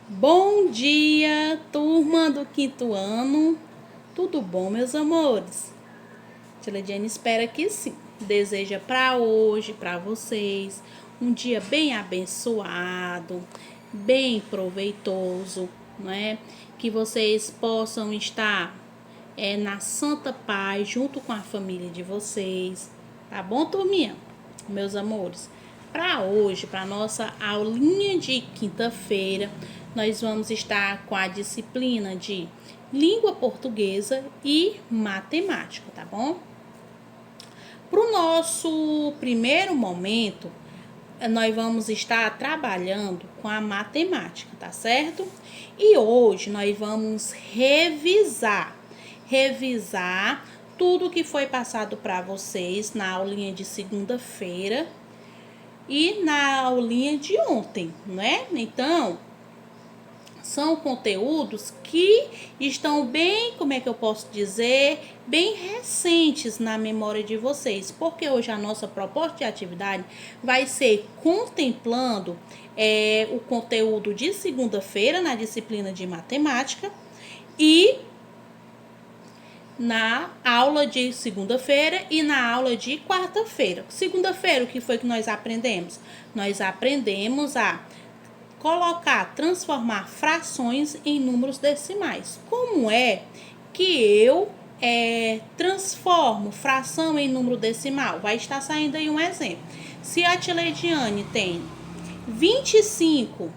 Bom dia, turma do quinto ano. Tudo bom, meus amores? Tia Lidiane espera que sim. Deseja para hoje, para vocês, um dia bem abençoado, bem proveitoso, não é? Que vocês possam estar na santa paz junto com a família de vocês. Tá bom, turminha? Meus amores, para hoje, para nossa aulinha de quinta-feira, nós vamos estar com a disciplina de língua portuguesa e matemática, tá bom? Para o nosso primeiro momento, nós vamos estar trabalhando com a matemática, tá certo? E hoje nós vamos revisar tudo que foi passado para vocês na aulinha de segunda-feira e na aulinha de ontem, né? Então, são conteúdos que estão bem, como é que eu posso dizer, bem recentes na memória de vocês, porque hoje a nossa proposta de atividade vai ser contemplando o conteúdo de segunda-feira na disciplina de matemática e na aula de segunda-feira e na aula de quarta-feira. Segunda-feira, o que foi que nós aprendemos? Nós aprendemos a transformar frações em números decimais. Como é que eu transformo fração em número decimal? Vai estar saindo aí um exemplo. Se a tia Leidiane tem 25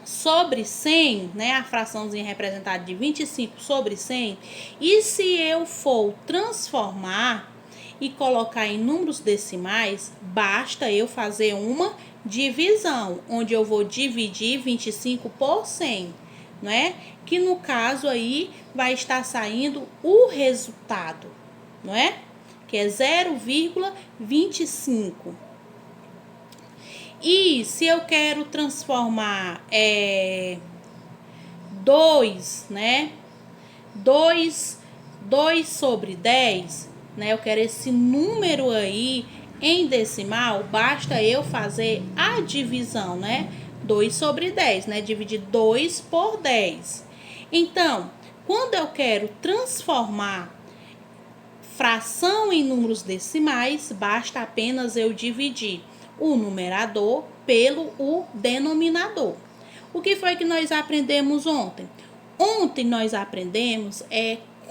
sobre 100, né, a fraçãozinha representada de 25 sobre 100, e se eu for transformar e colocar em números decimais, basta eu fazer uma divisão, onde eu vou dividir 25 por 100, né? Que no caso aí vai estar saindo o resultado, não é? Que é 0,25. E se eu quero transformar 2, né? 2 sobre 10, né? Eu quero esse número aí em decimal, basta eu fazer a divisão, né? 2 sobre 10, né? Dividir 2 por 10. Então, quando eu quero transformar fração em números decimais, basta apenas eu dividir o numerador pelo o denominador. O que foi que nós aprendemos ontem? Ontem nós aprendemos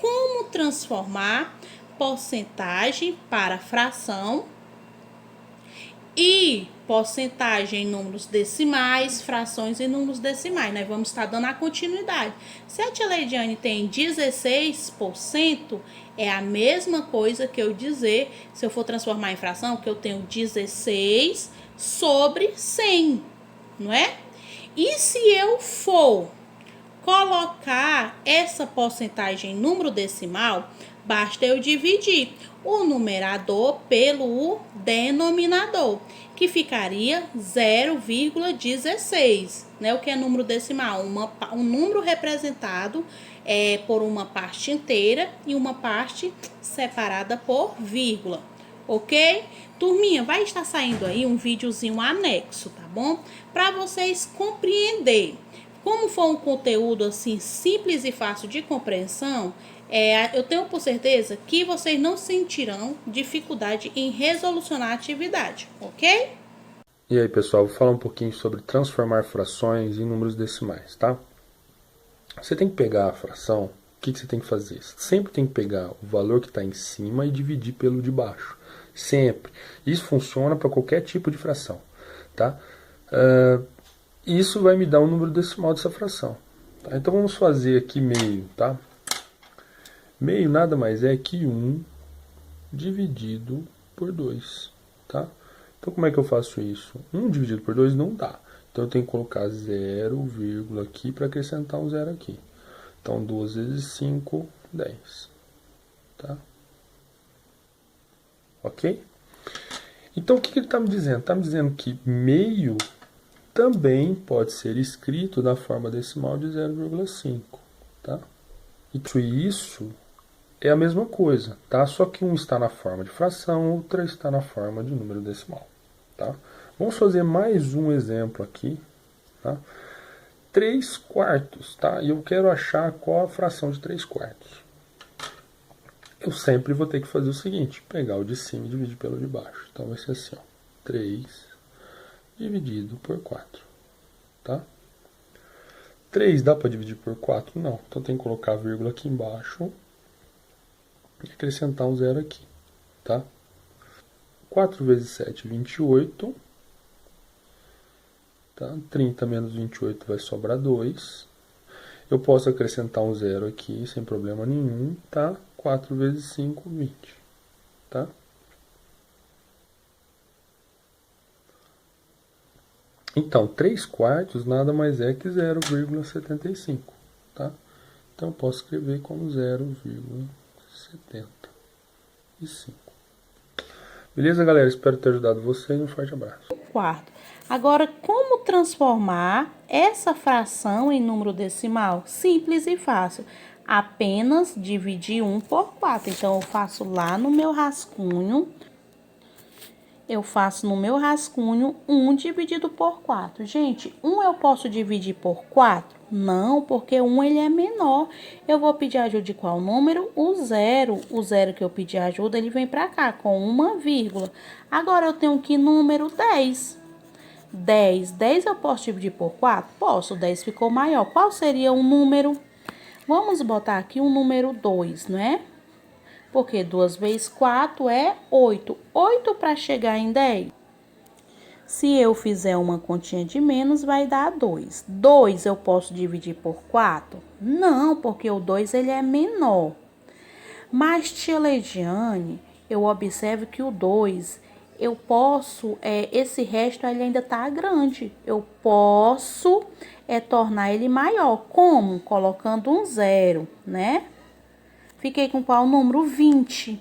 como transformar porcentagem para fração e porcentagem em números decimais, frações em números decimais. Nós vamos estar dando a continuidade. Se a tia Leidiane tem 16%, é a mesma coisa que eu dizer, se eu for transformar em fração, que eu tenho 16 sobre 100, não é? E se eu for colocar essa porcentagem em número decimal, basta eu dividir o numerador pelo denominador, que ficaria 0,16, né? O que é número decimal? Um número representado por uma parte inteira e uma parte separada por vírgula, ok? Turminha, vai estar saindo aí um videozinho anexo, tá bom? Para vocês compreenderem. Como for um conteúdo assim simples e fácil de compreensão, eu tenho por certeza que vocês não sentirão dificuldade em resolucionar a atividade, ok? E aí, pessoal, vou falar um pouquinho sobre transformar frações em números decimais, tá? Você tem que pegar a fração, o que você tem que fazer? Você sempre tem que pegar o valor que está em cima e dividir pelo de baixo. Sempre. Isso funciona para qualquer tipo de fração, tá? Isso vai me dar o número decimal dessa fração. Tá? Então vamos fazer aqui meio, tá? Meio nada mais é que 1 dividido por 2, tá? Então como é que eu faço isso? 1 dividido por 2 não dá. Então eu tenho que colocar 0, aqui para acrescentar um 0 aqui. Então 2 vezes 5, 10. Tá? Ok? Então o que ele está me dizendo? Está me dizendo que meio também pode ser escrito na forma decimal de 0,5. Tá? E isso é a mesma coisa, tá? Só que um está na forma de fração, outra está na forma de número decimal, tá? Vamos fazer mais um exemplo aqui, tá? 3/4, tá? E eu quero achar qual a fração de 3/4. Eu sempre vou ter que fazer o seguinte, pegar o de cima e dividir pelo de baixo. Então vai ser assim, ó, 3 dividido por 4, tá? 3 dá para dividir por 4? Não. Então tem que colocar a vírgula aqui embaixo e acrescentar um zero aqui, tá? 4 vezes 7, 28. Tá? 30 menos 28 vai sobrar 2. Eu posso acrescentar um zero aqui sem problema nenhum, tá? 4 vezes 5, 20, tá? Então, 3/4 nada mais é que 0,75, tá? Então, eu posso escrever como 0,75. Beleza, galera? Espero ter ajudado vocês. Um forte abraço. Quarto. Agora, como transformar essa fração em número decimal? Simples e fácil. Apenas dividir 1 por 4. Então, eu faço lá no meu rascunho. Eu faço no meu rascunho 1 dividido por 4. Gente, 1 eu posso dividir por 4? Não, porque 1 ele é menor. Eu vou pedir ajuda de qual número? O zero. O zero que eu pedi ajuda, ele vem pra cá, com uma vírgula. Agora, eu tenho que número 10. 10 eu posso dividir por 4? Posso, 10 ficou maior. Qual seria o número? Vamos botar aqui o número 2, não é? Porque 2 vezes 4 é 8. 8 para chegar em 10. Se eu fizer uma continha de menos, vai dar 2. 2 eu posso dividir por 4? Não, porque o 2 ele é menor. Mas, tia Leidiane, eu observo que o 2, eu posso, esse resto ele ainda tá grande. Eu posso tornar ele maior. Como? Colocando um zero, né? Fiquei com qual número? 20.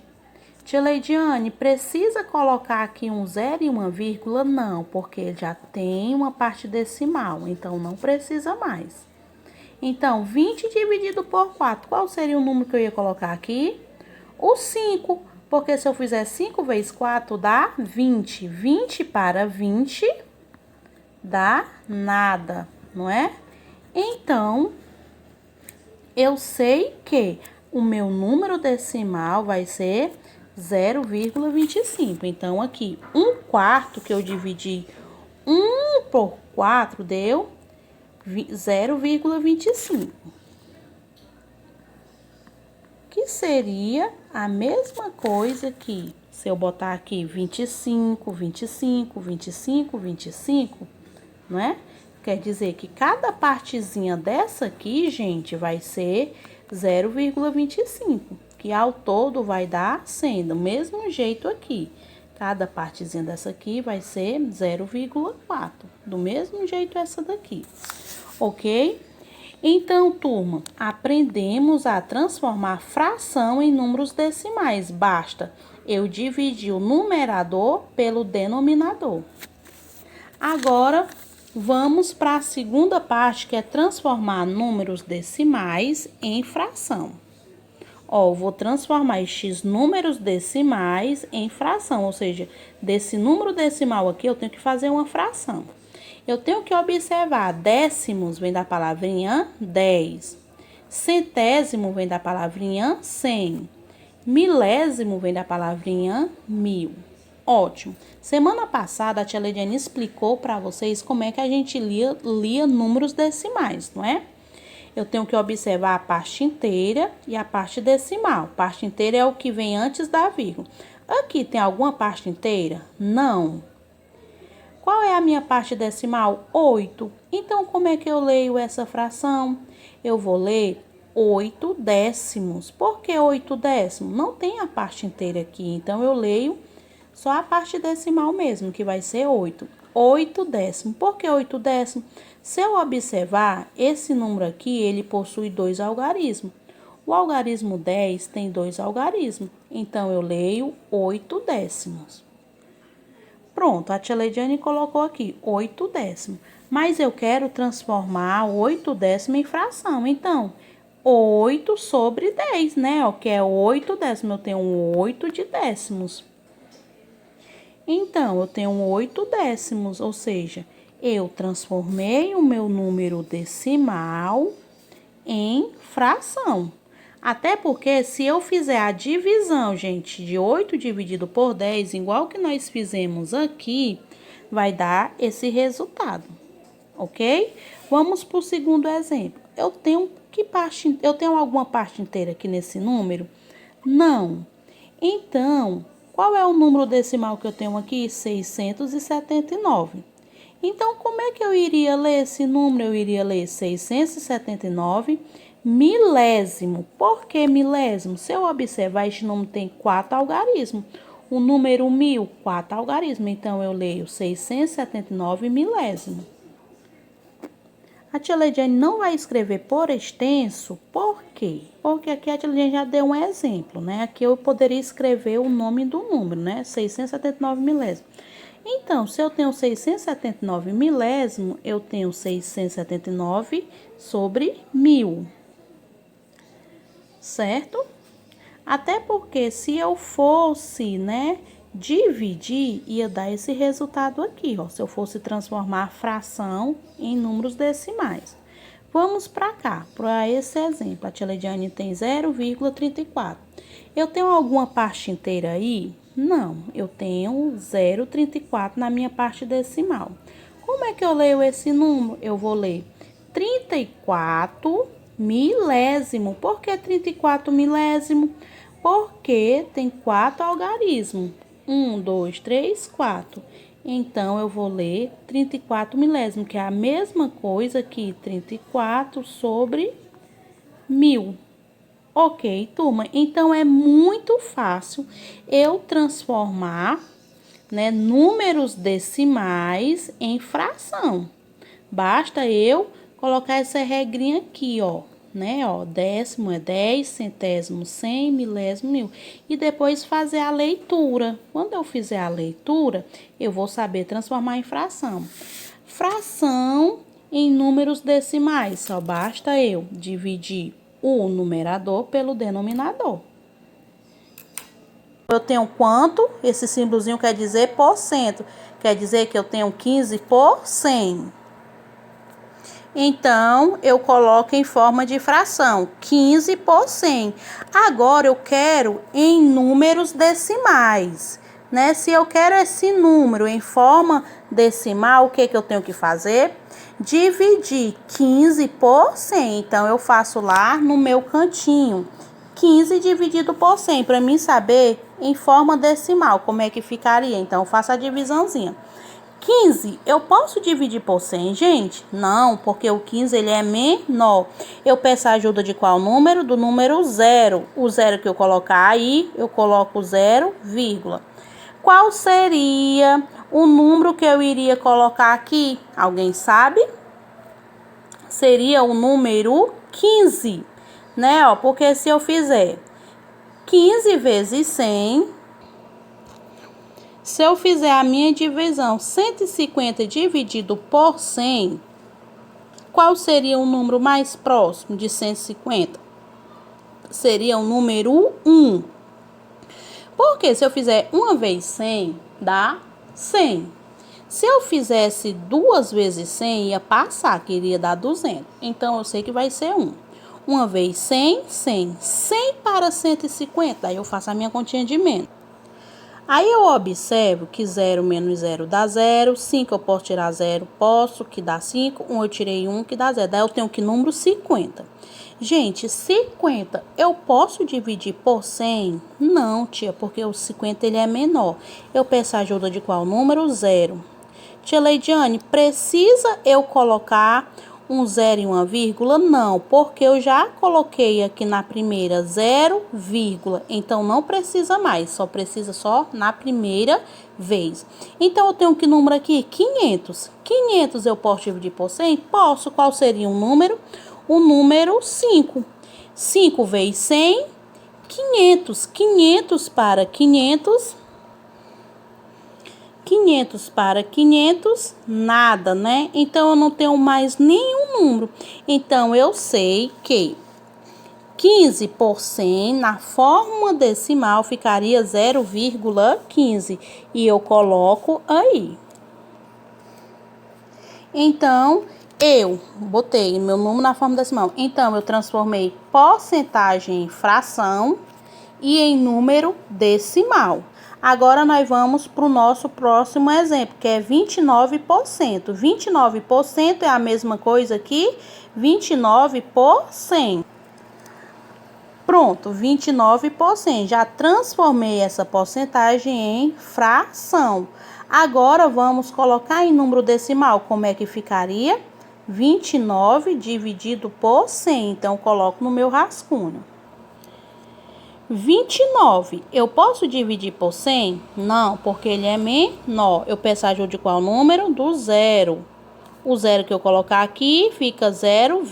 Tia Leidiane, precisa colocar aqui um zero e uma vírgula? Não, porque ele já tem uma parte decimal, então não precisa mais. Então, 20 dividido por 4, qual seria o número que eu ia colocar aqui? O 5, porque se eu fizer 5 vezes 4 dá 20. 20 para 20 dá nada, não é? Então, eu sei que o meu número decimal vai ser 0,25. Então, aqui, 1/4 que eu dividi 1 por 4 deu 0,25. Que seria a mesma coisa que, se eu botar aqui 25, 25, 25, 25, não é? Quer dizer que cada partezinha dessa aqui, gente, vai ser 0,25, que ao todo vai dar 100, do mesmo jeito aqui. Cada partezinha dessa aqui vai ser 0,4, do mesmo jeito essa daqui, ok? Então, turma, aprendemos a transformar fração em números decimais. Basta eu dividir o numerador pelo denominador. Agora, vamos para a segunda parte, que é transformar números decimais em fração. Ó, vou transformar estes números decimais em fração, ou seja, desse número decimal aqui eu tenho que fazer uma fração. Eu tenho que observar, décimos vem da palavrinha 10, centésimo vem da palavrinha 100, milésimo vem da palavrinha 1000. Ótimo. Semana passada a tia Leidiane explicou para vocês como é que a gente lia números decimais, não é? Eu tenho que observar a parte inteira e a parte decimal. Parte inteira é o que vem antes da vírgula. Aqui tem alguma parte inteira? Não. Qual é a minha parte decimal? 8. Então, como é que eu leio essa fração? Eu vou ler 8 décimos. Por que 8 décimos? Não tem a parte inteira aqui, então eu leio só a parte decimal mesmo, que vai ser 8. 8 décimos. Por que 8 décimos? Se eu observar, esse número aqui, ele possui 2 algarismos. O algarismo 10 tem 2 algarismos. Então, eu leio 8 décimos. Pronto, a tia Leidiane colocou aqui 8 décimos. Mas eu quero transformar 8 décimos em fração. Então, 8 sobre 10, né? Ó, que é 8 décimos. Eu tenho 8 de décimos. Então, eu tenho 8 décimos, ou seja, Eu transformei o meu número decimal em fração. Até porque se eu fizer a divisão, gente, de 8 dividido por 10, igual que nós fizemos aqui, vai dar esse resultado, ok? Vamos para o segundo exemplo. Eu tenho alguma parte inteira aqui nesse número? Não. Então, qual é o número decimal que eu tenho aqui? 679. Então, como é que eu iria ler esse número? Eu iria ler 679 milésimo. Por que milésimo? Se eu observar, este número tem 4 algarismos. O número 1000, 4 algarismos. Então, eu leio 679 milésimo. A tia Leidiane não vai escrever por extenso, por quê? Porque aqui a tia Leidiane já deu um exemplo, né? Aqui eu poderia escrever o nome do número, né? 679 milésimo. Então, se eu tenho 679 milésimo, eu tenho 679 sobre 1000. Certo? Até porque se eu fosse, né, dividir, ia dar esse resultado aqui, ó. Se eu fosse transformar a fração em números decimais. Vamos para cá, para esse exemplo. A tia Leidiane tem 0,34. Eu tenho alguma parte inteira aí? Não, eu tenho 0,34 na minha parte decimal. Como é que eu leio esse número? Eu vou ler 34 milésimo. Por que 34 milésimo? Porque tem 4 algarismos. 1, 2, 3, 4. Então, eu vou ler 34 milésimo, que é a mesma coisa que 34 sobre 1000. Ok, turma? Então, é muito fácil eu transformar, né, números decimais em fração. Basta eu colocar essa regrinha aqui, ó, né, ó, décimo é 10, centésimo 100, milésimo 1000. E depois fazer a leitura. Quando eu fizer a leitura, eu vou saber transformar em fração. Fração em números decimais, só basta eu dividir o numerador pelo denominador. Eu tenho quanto? Esse símbolozinho quer dizer porcento. Quer dizer que eu tenho 15 por 100. Então, eu coloco em forma de fração, 15 por 100. Agora, eu quero em números decimais, né? Se eu quero esse número em forma decimal, o que eu tenho que fazer? Dividir 15 por 100. Então, eu faço lá no meu cantinho, 15 dividido por 100, para mim saber em forma decimal como é que ficaria. Então, eu faço a divisãozinha. 15, eu posso dividir por 100, gente? Não, porque o 15 ele é menor. Eu peço a ajuda de qual número? Do número 0. O 0 que eu colocar aí, eu coloco 0, vírgula. Qual seria o número que eu iria colocar aqui? Alguém sabe? Seria o número 15, né? Ó, porque se eu fizer 15 vezes 100... Se eu fizer a minha divisão 150 dividido por 100, qual seria o número mais próximo de 150? Seria o número 1. Porque se eu fizer 1 vezes 100, dá 100. Se eu fizesse 2 vezes 100, ia passar, que iria dar 200. Então, eu sei que vai ser 1. 1 vezes 100, 100. 100 para 150, daí eu faço a minha continha de menos. Aí eu observo que 0 menos 0 dá 0, 5 eu posso tirar 0, posso, que dá 5, 1 eu tirei 1, que dá 0. Daí eu tenho que número 50. Gente, 50 eu posso dividir por 100? Não, tia, porque o 50 ele é menor. Eu peço a ajuda de qual número? 0. Tia Leidiane, precisa eu colocar um 0 e uma vírgula? Não, porque eu já coloquei aqui na primeira 0, vírgula. Então, não precisa mais, só precisa só na primeira vez. Então, eu tenho que número aqui? 500. 500 eu posso dividir por 100? Posso. Qual seria um número? O número 5. 5 vezes 100, 500. 500 para 500... 500 para 500, nada, né? Então, eu não tenho mais nenhum número. Então, eu sei que 15 por 100, na forma decimal, ficaria 0,15. E eu coloco aí. Então, eu botei meu número na forma decimal. Então, eu transformei porcentagem em fração e em número decimal. Agora, nós vamos para o nosso próximo exemplo, que é 29%. 29% é a mesma coisa que 29%. Pronto, 29%. Já transformei essa porcentagem em fração. Agora, vamos colocar em número decimal. Como é que ficaria? 29 dividido por 100. Então, coloco no meu rascunho. 29, eu posso dividir por 100? Não, porque ele é menor. Eu peço ajuda de qual número? Do zero. O zero que eu colocar aqui fica 0,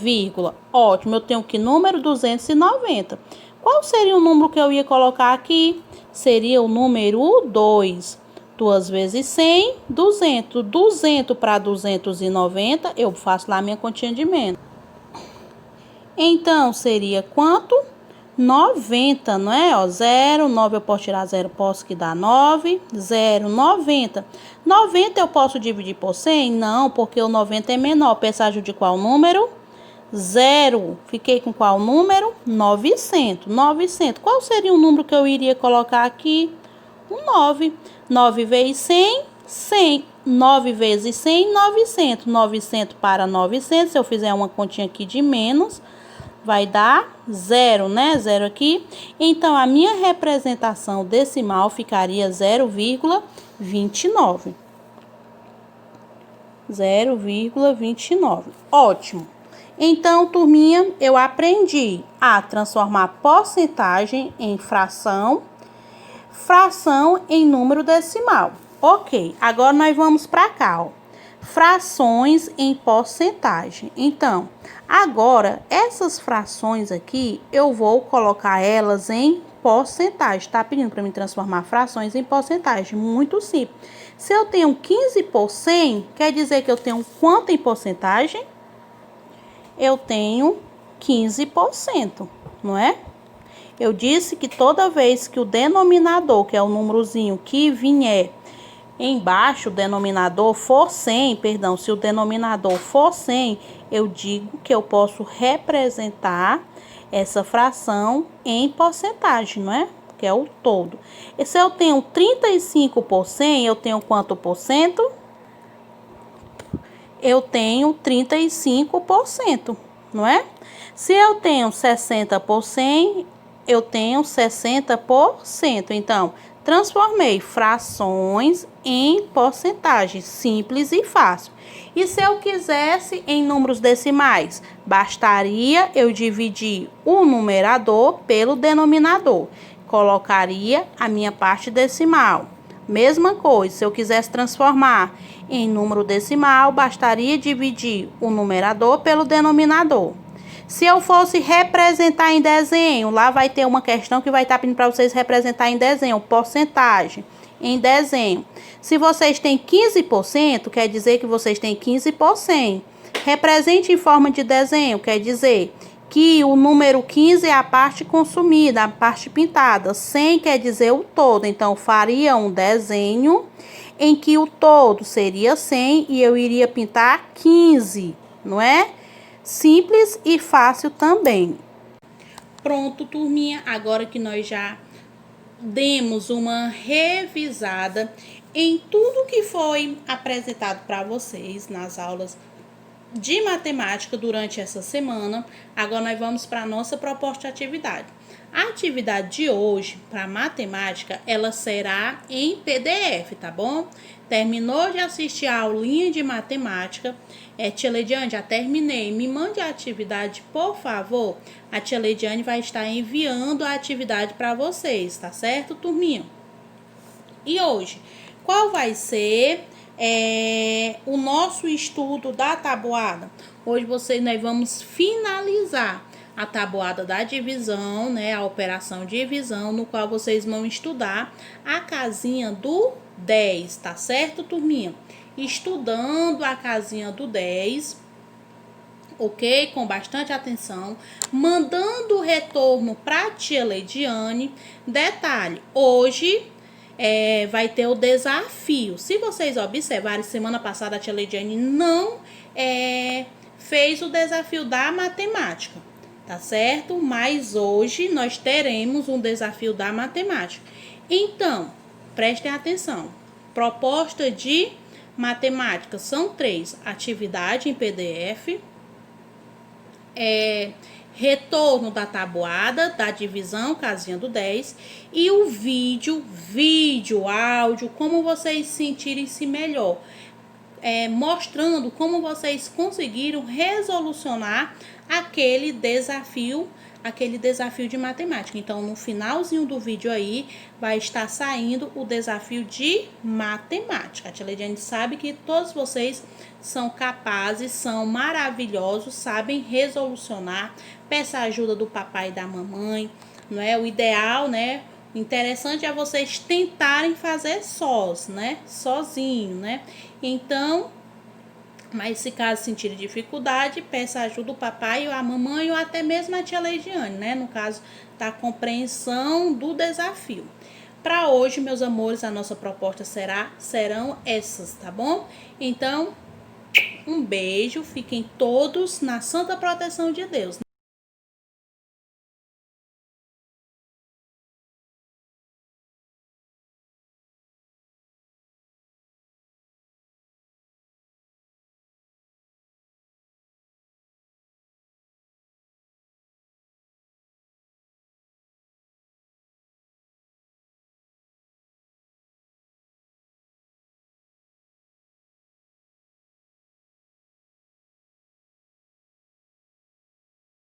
ótimo, eu tenho que número? 290. Qual seria o número que eu ia colocar aqui? Seria o número 2. 2 vezes 100, 200. 200 para 290, eu faço lá minha continha de menos. Então, seria quanto? 90, não é? Ó, 0, 9 eu posso tirar 0, posso que dá 9, 0, 90. 90 eu posso dividir por 100? Não, porque o 90 é menor. Peço de qual número? 0. Fiquei com qual número? 900. 900. Qual seria o número que eu iria colocar aqui? O 9. 9 vezes 100, 100. 9 vezes 100, 900. 900 para 900, se eu fizer uma continha aqui de menos, vai dar 0, né? 0 aqui. Então, a minha representação decimal ficaria 0,29. 0,29. Ótimo. Então, turminha, eu aprendi a transformar porcentagem em fração, fração em número decimal. Ok, agora nós vamos para cá, ó. Frações em porcentagem. Então, agora, essas frações aqui, eu vou colocar elas em porcentagem. Tá pedindo para mim transformar frações em porcentagem. Muito simples. Se eu tenho 15 por 100, quer dizer que eu tenho quanto em porcentagem? Eu tenho 15%, não é? Eu disse que toda vez que o denominador, que é o númerozinho que vier embaixo, o denominador for 100, perdão, se o denominador for 100, eu digo que eu posso representar essa fração em porcentagem, não é? Que é o todo. E se eu tenho 35 por 100, eu tenho quanto por cento? Eu tenho 35%, não é? Se eu tenho 60 por 100, eu tenho 60%. Então, transformei frações em porcentagem, simples e fácil. E se eu quisesse em números decimais, bastaria eu dividir o numerador pelo denominador. Colocaria a minha parte decimal. Mesma coisa, se eu quisesse transformar em número decimal, bastaria dividir o numerador pelo denominador. Se eu fosse representar em desenho, lá vai ter uma questão que vai estar pedindo para vocês representar em desenho, porcentagem em desenho. Se vocês têm 15%, quer dizer que vocês têm 15%. Represente em forma de desenho, quer dizer que o número 15 é a parte consumida, a parte pintada. 100 quer dizer o todo. Então, faria um desenho em que o todo seria 100 e eu iria pintar 15, não é? Simples e fácil também. Pronto, turminha. Agora que nós já demos uma revisada em tudo que foi apresentado para vocês nas aulas de matemática durante essa semana, agora nós vamos para a nossa proposta de atividade. A atividade de hoje, para matemática, ela será em PDF, tá bom? Terminou de assistir a aulinha de matemática, tia Leidiane, já terminei, me mande a atividade, por favor. A tia Leidiane vai estar enviando a atividade para vocês, tá certo, turminha? E hoje, qual vai ser o nosso estudo da tabuada? Hoje nós vamos finalizar a tabuada da divisão, né, a operação de divisão, no qual vocês vão estudar a casinha do 10, tá certo, turminha? Estudando a casinha do 10, ok? Com bastante atenção, mandando o retorno para a tia Leidiane. Detalhe, hoje vai ter o desafio. Se vocês observarem, semana passada a tia Leidiane não fez o desafio da matemática, tá certo? Mas hoje nós teremos um desafio da matemática. Então, prestem atenção. Proposta de matemática são 3. Atividade em PDF, retorno da tabuada, da divisão, casinha do 10, e o vídeo, áudio, como vocês sentirem-se melhor, mostrando como vocês conseguiram resolucionar aquele desafio de matemática. Então, no finalzinho do vídeo aí, vai estar saindo o desafio de matemática. A tia Leidiane sabe que todos vocês são capazes, são maravilhosos, sabem resolucionar. Peça a ajuda do papai e da mamãe, não é? O ideal, né? O interessante é vocês tentarem fazer sozinho, né? Então, mas se caso sentirem dificuldade, peça ajuda do papai ou a mamãe ou até mesmo a tia Leidiane, né? No caso da compreensão do desafio. Para hoje, meus amores, a nossa proposta serão essas, tá bom? Então, um beijo, fiquem todos na santa proteção de Deus.